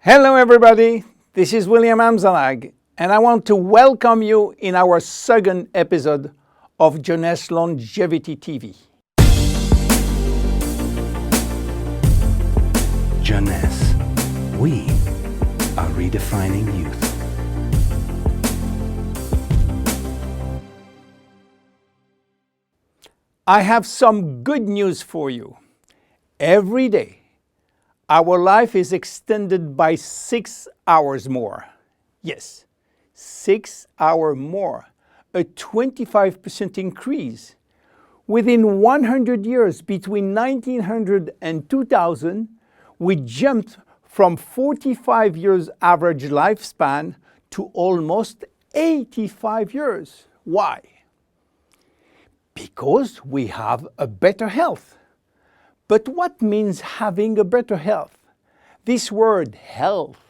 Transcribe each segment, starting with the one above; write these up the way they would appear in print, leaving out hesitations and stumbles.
Hello everybody, this is William Amzalag, and I want to welcome you in our second episode of Jeunesse Longevity TV. Jeunesse, we are redefining youth. I have some good news for you. Every day, our life is extended by 6 hours more. Yes, 6 hours more, a 25% increase. Within 100 years, between 1900 and 2000, we jumped from 45 years average lifespan to almost 85 years. Why? Because we have a better health. But what means having a better health? This word health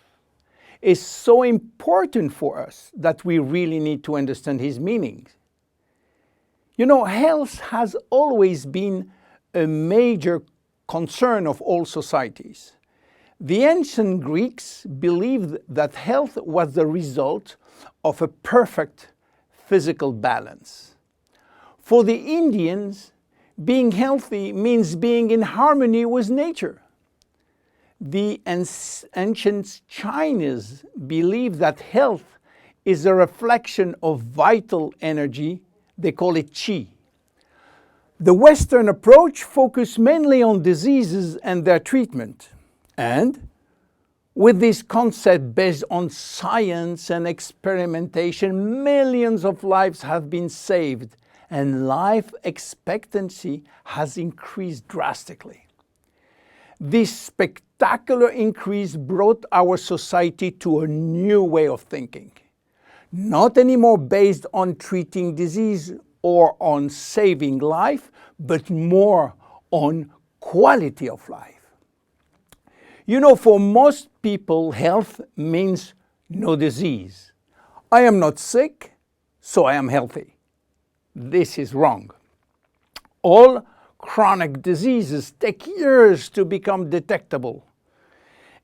is so important for us that we really need to understand his meaning. You know, health has always been a major concern of all societies. The ancient Greeks believed that health was the result of a perfect physical balance. For the Indians, being healthy means being in harmony with nature. The ancient Chinese believed that health is a reflection of vital energy. They call it qi. The Western approach focused mainly on diseases and their treatment. And with this concept based on science and experimentation, millions of lives have been saved and life expectancy has increased drastically. This spectacular increase brought our society to a new way of thinking, not anymore based on treating disease or on saving life, but more on quality of life. You know, for most people, health means no disease. I am not sick, so I am healthy. This is wrong. All chronic diseases take years to become detectable.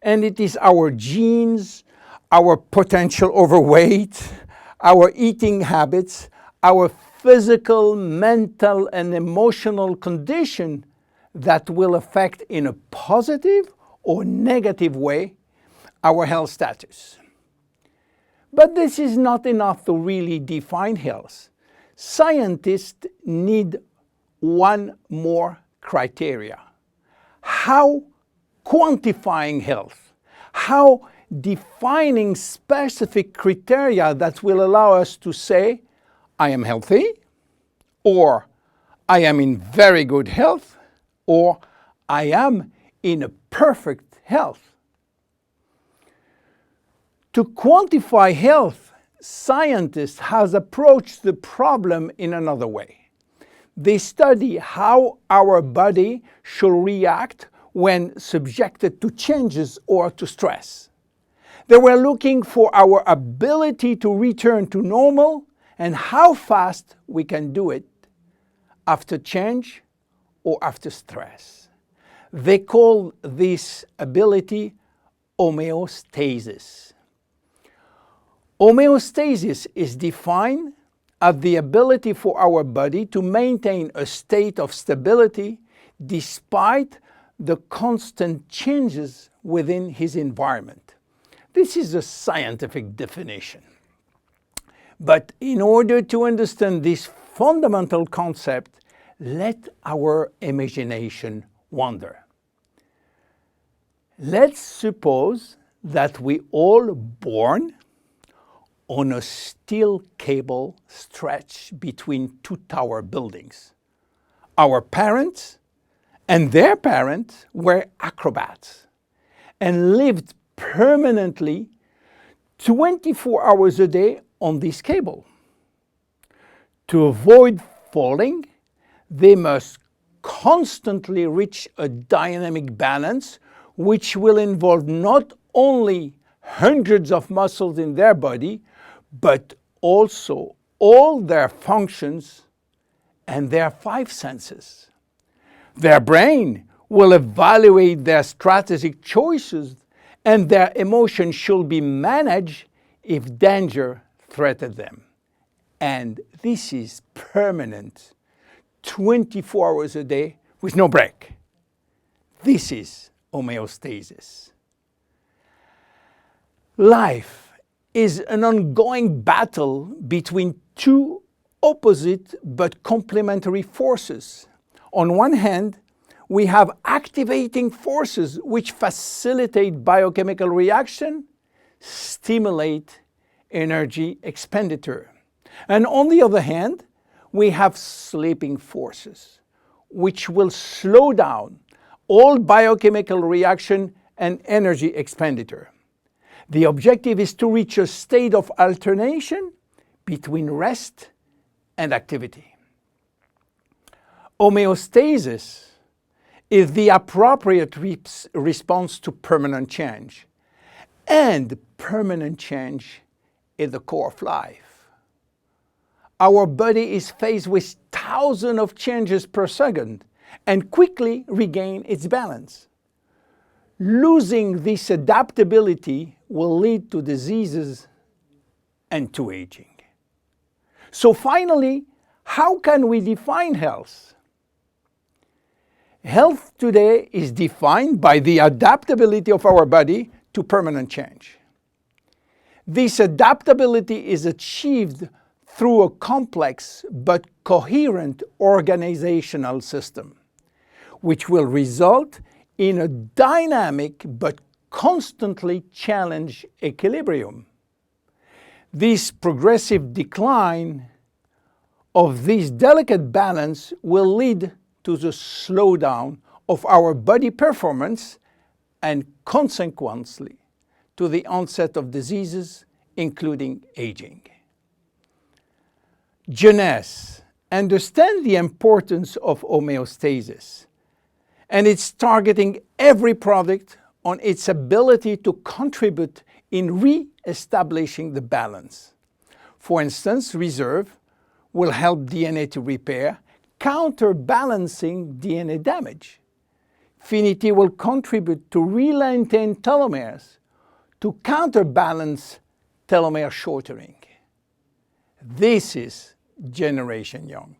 And it is our genes, our potential overweight, our eating habits, our physical, mental, and emotional condition that will affect in a positive or negative way our health status. But this is not enough to really define health. Scientists need one more criteria. How quantifying health, how defining specific criteria that will allow us to say, I am healthy, or I am in very good health, or I am in a perfect health. To quantify health, scientists have approached the problem in another way. They study how our body should react when subjected to changes or to stress. They were looking for our ability to return to normal and how fast we can do it after change or after stress. They call this ability homeostasis. Homeostasis is defined as the ability for our body to maintain a state of stability despite the constant changes within his environment. This is a scientific definition. But in order to understand this fundamental concept, let our imagination wander. Let's suppose that we all born on a steel cable stretched between two tower buildings. Our parents and their parents were acrobats and lived permanently 24 hours a day on this cable. To avoid falling, they must constantly reach a dynamic balance, which will involve not only hundreds of muscles in their body, but also all their functions and their 5 senses. Their brain will evaluate their strategic choices and their emotions should be managed if danger threatens them. And this is permanent, 24 hours a day with no break. This is homeostasis. Life is an ongoing battle between two opposite but complementary forces. On one hand, we have activating forces which facilitate biochemical reaction, stimulate energy expenditure. And on the other hand, we have sleeping forces which will slow down all biochemical reaction and energy expenditure. The objective is to reach a state of alternation between rest and activity. Homeostasis is the appropriate response to permanent change. And permanent change is the core of life. Our body is faced with thousands of changes per second and quickly regain its balance. Losing this adaptability will lead to diseases and to aging. So finally, how can we define health? Health today is defined by the adaptability of our body to permanent change. This adaptability is achieved through a complex but coherent organizational system, which will result in a dynamic but constantly challenged equilibrium. This progressive decline of this delicate balance will lead to the slowdown of our body performance and consequently to the onset of diseases, including aging. Jeunesse understands the importance of homeostasis, and it's targeting every product on its ability to contribute in re-establishing the balance. For instance, Reserve will help DNA to repair, counterbalancing DNA damage. Finity will contribute to re-lengthen telomeres to counterbalance telomere shortening. This is Generation Young.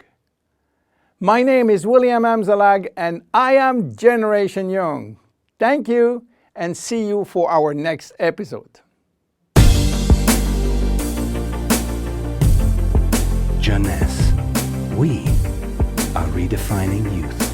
My name is William Amzalag and I am Generation Young. Thank you and see you for our next episode. Jeunesse. We are redefining youth.